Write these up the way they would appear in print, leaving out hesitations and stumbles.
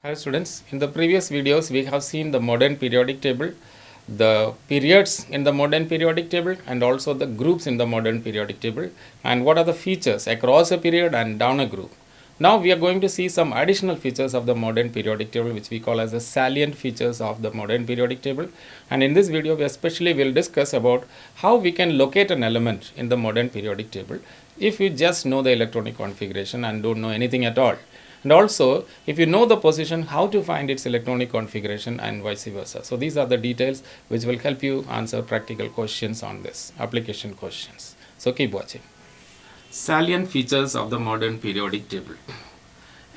Hi students, in the previous videos we have seen the modern periodic table, the periods in the modern periodic table and also the groups in the modern periodic table and what are the features across a period and down a group. Now we are going to see some additional features of the modern periodic table which we call as the salient features of the modern periodic table, and in this video we especially will discuss about how we can locate an element in the modern periodic table if you just know the electronic configuration and don't know anything at all. And also, if you know the position, how to find its electronic configuration and vice versa. So these are the details which will help you answer practical questions on this, application questions. So keep watching. Salient features of the modern periodic table.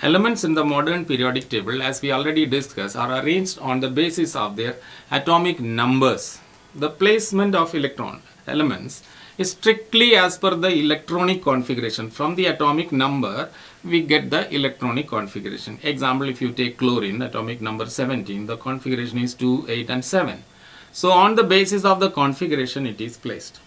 Elements in the modern periodic table, as we already discussed, are arranged on the basis of their atomic numbers. The placement of electron elements is strictly as per the electronic configuration. From the atomic number, we get the electronic configuration. Example, if you take chlorine, atomic number 17, the configuration is 2, 8 and 7. So on the basis of the configuration, it is placed.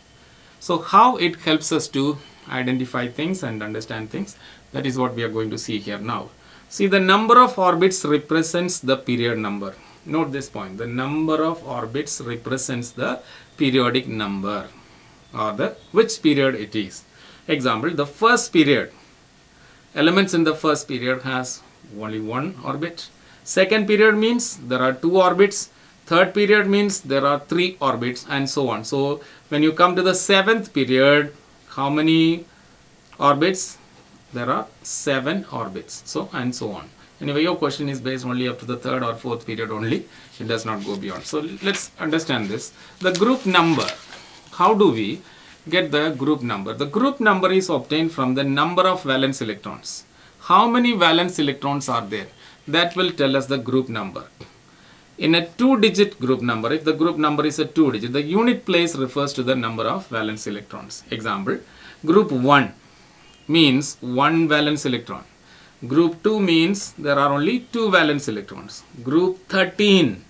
So how it helps us to identify things and understand things, that is what we are going to see here now. See, the number of orbits represents the period number. Note this point, the number of orbits represents the periodic number or the which period it is. Example, the first period, elements in the first period has only one orbit. Second period means there are two orbits. Third period means there are three orbits and so on. So when you come to the seventh period, how many orbits? There are 7 orbits. So and so on. Anyway, your question is based only up to the third or fourth period only. It does not go beyond. So let's understand this. The group number. How do we get the group number? The group number is obtained from the number of valence electrons. How many valence electrons are there? That will tell us the group number. In a 2-digit group number, if the group number is a 2-digit, the unit place refers to the number of valence electrons. Example, group 1 means 1 valence electron. Group 2 means there are only 2 valence electrons. Group 13,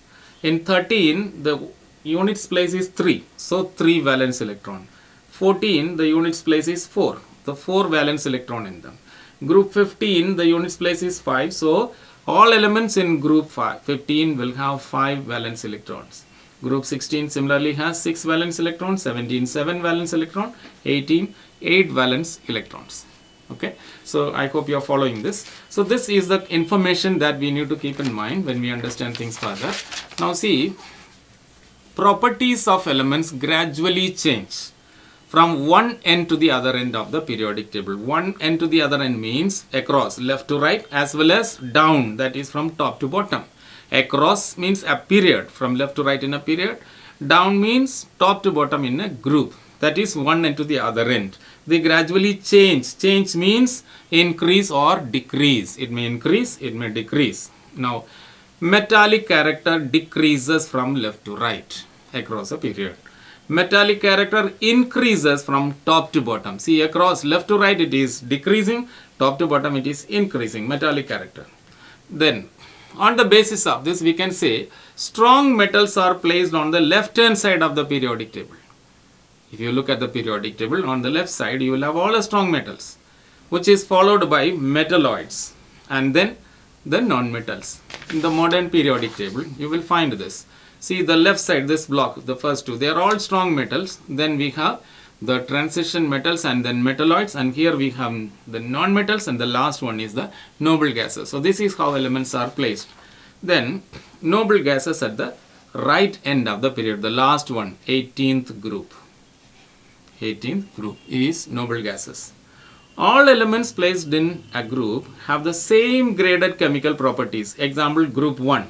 in 13 the units place is 3, so 3 valence electron. 14, the units place is 4, the 4 valence electron in them. Group 15, the units place is 5, so all elements in group 15 will have 5 valence electrons. Group 16 similarly has 6 valence electrons, 17 7 valence electron, 18 8 valence electrons. Okay, so I hope you are following this. So this is the information that we need to keep in mind when we understand things further. Now see, properties of elements gradually change from one end to the other end of the periodic table. One end to the other end means across, left to right, as well as down, that is from top to bottom. Across means a period, from left to right in a period. Down means top to bottom in a group, that is one end to the other end. They gradually change. Change means increase or decrease. It may increase, it may decrease. Now, metallic character decreases from left to right across a period. Metallic character increases from top to bottom. See, across left to right it is decreasing, top to bottom it is increasing, metallic character. Then, on the basis of this, we can say strong metals are placed on the left hand side of the periodic table. If you look at the periodic table, on the left side you will have all the strong metals, which is followed by metalloids and then the non-metals. In the modern periodic table, you will find this. See, the left side, this block, the first two, they are all strong metals. Then we have the transition metals and then metalloids, and here we have the non-metals, and the last one is the noble gases. So this is how elements are placed. Then noble gases at the right end of the period, the last one, 18th group. 18th group is noble gases. All elements placed in a group have the same graded chemical properties. Example, group 1.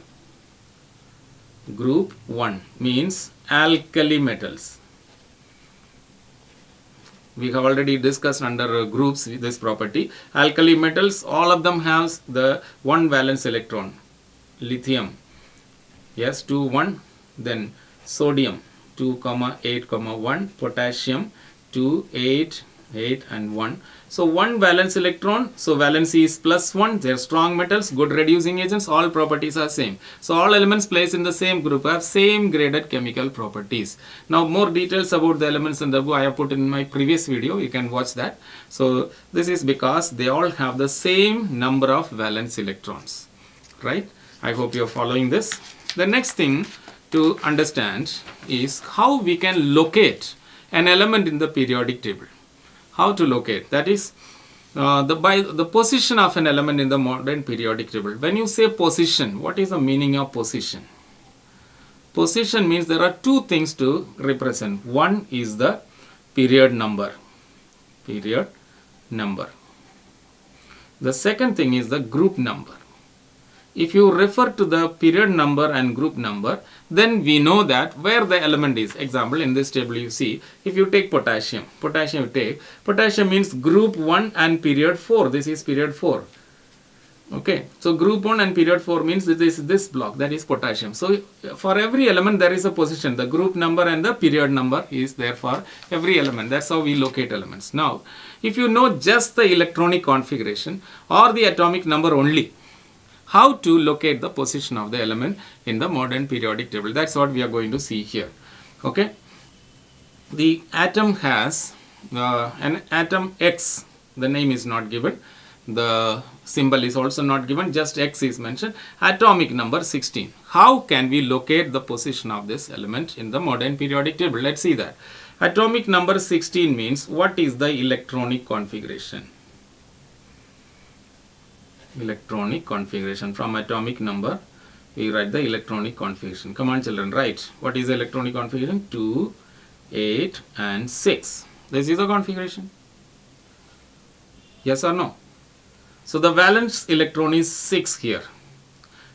Group 1 means alkali metals. We have already discussed under groups this property. Alkali metals, all of them have the 1 valence electron. Lithium, yes, 2 1. Then sodium, 2 8 1. Potassium, 2 8 8 and 1. So 1 valence electron, so valency is +1. They are strong metals, good reducing agents, all properties are same. So all elements placed in the same group have same graded chemical properties. Now more details about the elements in the group I have put in my previous video, you can watch that. So this is because they all have the same number of valence electrons. right? I hope you're following this. The next thing to understand is how we can locate an element in the periodic table. How to locate, that is by the position of an element in the modern periodic table. When you say position, what is the meaning of position? Position means there are two things to represent. One is the period number. Period number. The second thing is the group number. If you refer to the period number and group number, then we know that where the element is. Example, in this table you see, if you take potassium, potassium means group 1 and period 4. This is period 4. Okay, so group 1 and period 4 means this block, that is potassium. So for every element there is a position. The group number and the period number is there for every element. That's how we locate elements. Now, if you know just the electronic configuration or the atomic number only, how to locate the position of the element in the modern periodic table? That's what we are going to see here. Okay, the atom has an atom X. The name is not given. The symbol is also not given. Just X is mentioned. Atomic number 16. How can we locate the position of this element in the modern periodic table? Let's see that. Atomic number 16 means what is the electronic configuration? Electronic configuration. From atomic number we write the electronic configuration. Come on children, write. What is the electronic configuration? 2, 8 and 6. This is the configuration. Yes or no? So the valence electron is 6 here.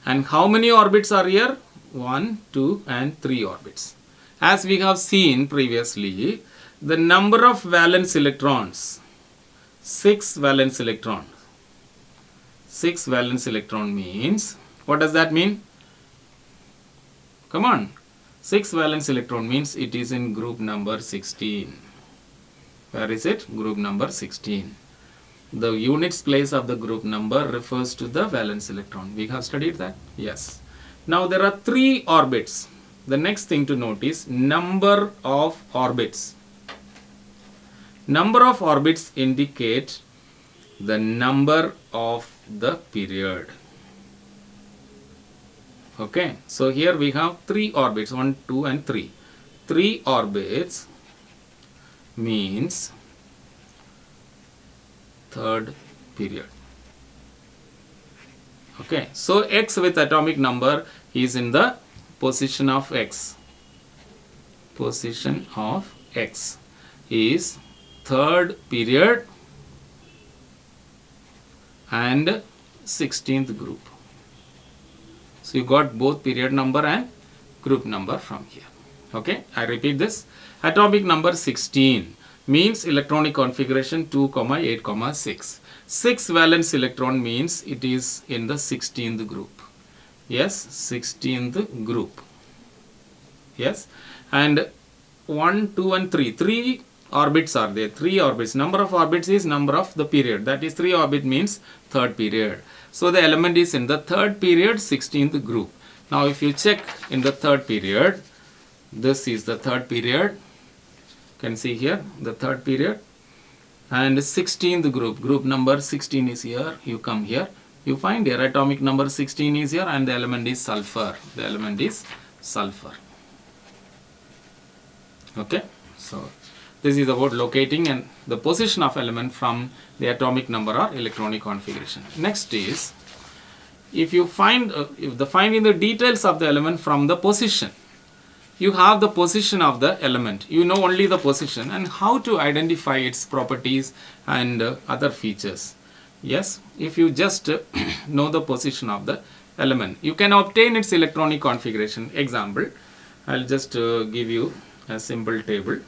And how many orbits are here? 1, 2 and 3 orbits. As we have seen previously, the number of valence electrons, 6 valence electrons. 6 valence electron means, what does that mean? Come on. 6 valence electron means it is in group number 16. Where is it? Group number 16. The units place of the group number refers to the valence electron. We have studied that? Yes. Now there are 3 orbits. The next thing to note is number of orbits. Number of orbits indicate the number of the period. Okay, so here we have 3 orbits, 1, 2 and 3. 3 orbits means third period. Okay, so X with atomic number is in the position of X. Position of X is third period and 16th group. So you got both period number and group number from here. Okay, I repeat this. Atomic number 16 means electronic configuration 2, 8, 6. 6 valence electron means it is in the 16th group. Yes, 16th group. Yes, and 1, 2 and 3. 3 orbits are there. 3 orbits. Number of orbits is number of the period. That is 3 orbit means third period. So the element is in the third period, 16th group. Now if you check in the third period, this is the third period. You can see here the third period. And 16th group. Group number 16 is here. You come here. You find here atomic number 16 is here and the element is sulfur. The element is sulfur. Okay. So this is about locating and the position of element from the atomic number or electronic configuration. Next is, if you find finding the details of the element from the position. You have the position of the element. You know only the position and how to identify its properties and other features. Yes, if you just know the position of the element, you can obtain its electronic configuration. Example, I'll just give you a simple table.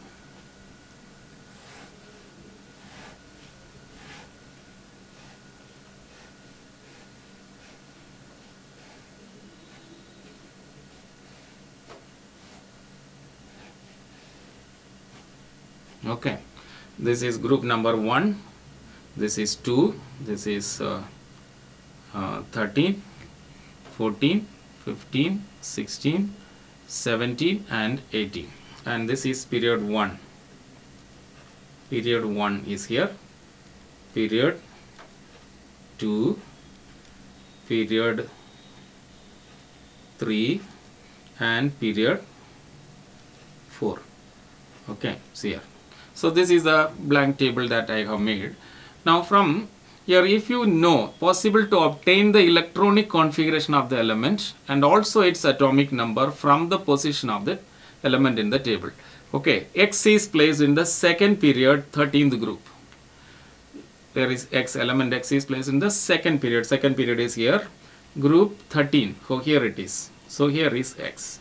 Okay, this is group number 1, this is 2, this is 13, 14, 15, 16, 17 and 18, and this is period 1. Period 1 is here, period 2, period 3 and period 4. Okay, see here. So this is a blank table that I have made. Now from here, if you know possible to obtain the electronic configuration of the element and also its atomic number from the position of the element in the table. Okay, X is placed in the second period 13th group. There is X, element X is placed in the second period. Second period is here, group 13. So here it is. So here is X.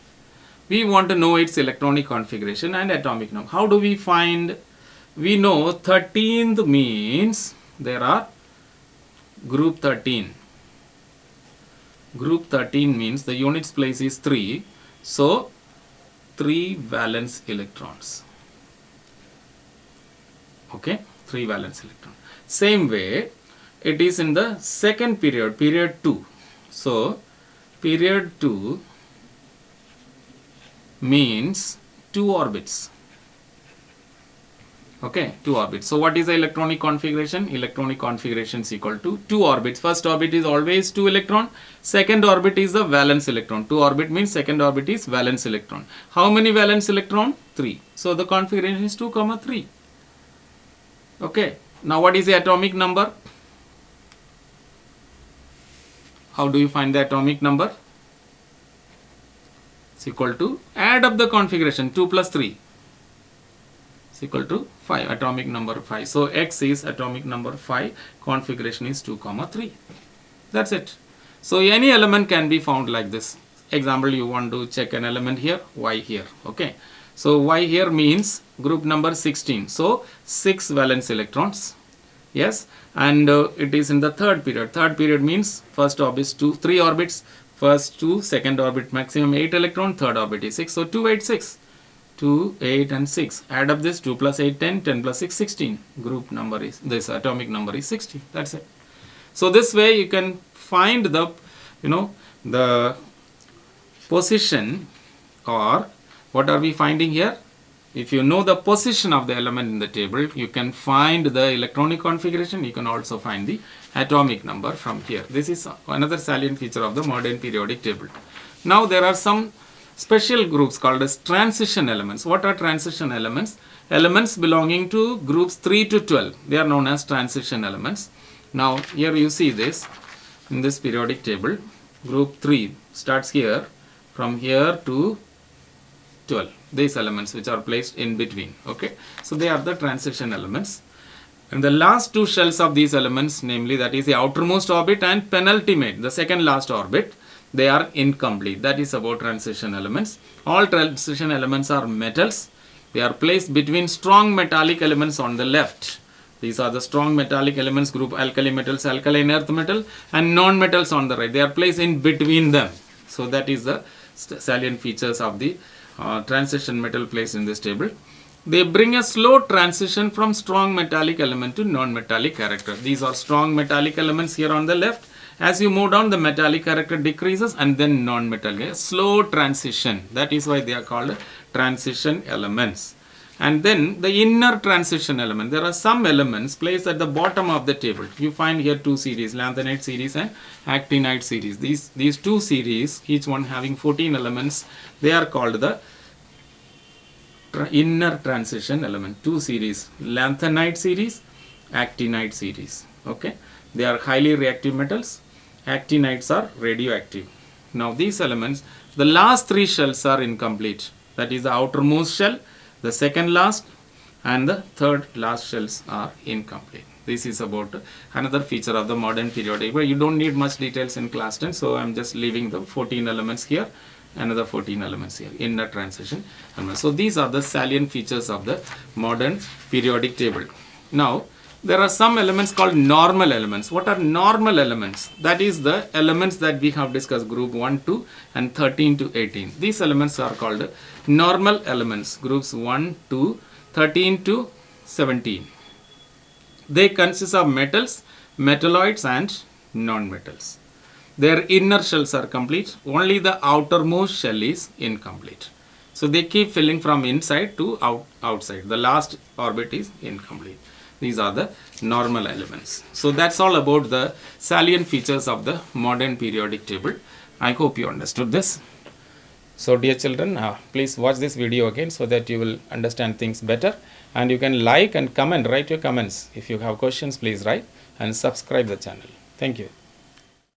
We want to know its electronic configuration and atomic number. How do we find? We know 13th means there are group 13. Group 13 means the units place is 3. So 3 valence electrons. Okay, 3 valence electrons. Same way, it is in the second period, period 2. So period 2 means 2 orbits. Okay, 2 orbits. So what is the electronic configuration? Electronic configuration is equal to 2 orbits. First orbit is always 2 electron. Second orbit is the valence electron. 2 orbit means second orbit is valence electron. How many valence electron? 3. So the configuration is 2, 3. Okay. Now what is the atomic number? How do you find the atomic number? It's equal to, add up the configuration, 2 plus 3. It's equal to 5, atomic number 5. So X is atomic number 5, configuration is 2, 3. That's it. So any element can be found like this. Example, you want to check an element here, Y here. Okay. So Y here means group number 16. So 6 valence electrons. Yes. And it is in the third period. Third period means first orbit is 3 orbits. First 2, second orbit maximum 8 electron, third orbit is 6. So 2, 8, 6. 2, 8 and 6. Add up this, 2 plus 8, 10, 10 plus 6, 16. Group number is, this atomic number is 16. That's it. So this way you can find the, the position, or what are we finding here? If you know the position of the element in the table, you can find the electronic configuration. You can also find the atomic number from here. This is another salient feature of the modern periodic table. Now there are some special groups called as transition elements. What are transition elements? Elements belonging to groups 3 to 12. They are known as transition elements. Now here you see this in this periodic table. Group 3 starts here, from here to 12. These elements which are placed in between. Okay, so they are the transition elements. And the last 2 shells of these elements, namely that is the outermost orbit and penultimate, the second last orbit, they are incomplete. That is about transition elements. All transition elements are metals. They are placed between strong metallic elements on the left. These are the strong metallic elements, group alkali metals, alkaline earth metal, and non-metals on the right. They are placed in between them. So that is the salient features of the transition metal placed in this table. They bring a slow transition from strong metallic element to non-metallic character. These are strong metallic elements here on the left. As you move down, the metallic character decreases and then non-metallic. Slow transition. That is why they are called transition elements. And then the inner transition element. There are some elements placed at the bottom of the table. You find here 2 series, lanthanide series and actinide series. These 2 series, each one having 14 elements, they are called the inner transition element. 2 series, lanthanide series, actinide series. Okay, they are highly reactive metals. Actinides are radioactive. Now these elements, the last 3 shells are incomplete. That is the outermost shell, the second last, and the third last shells are incomplete. This is about another feature of the modern periodic table. You don't need much details in class 10, so I'm just leaving the 14 elements here, another 14 elements here, inner transition elements. So these are the salient features of the modern periodic table. Now there are some elements called normal elements. What are normal elements? That is the elements that we have discussed, group 1, 2 and 13 to 18. These elements are called normal elements, groups 1, 2, 13 to 17. They consist of metals, metalloids and non-metals. Their inner shells are complete. Only the outermost shell is incomplete. So they keep filling from inside to outside. The last orbit is incomplete. These are the normal elements. So that's all about the salient features of the modern periodic table. I hope you understood this. So dear children, please watch this video again so that you will understand things better, and you can like and comment, write your comments. If you have questions, please write, and subscribe the channel. Thank you.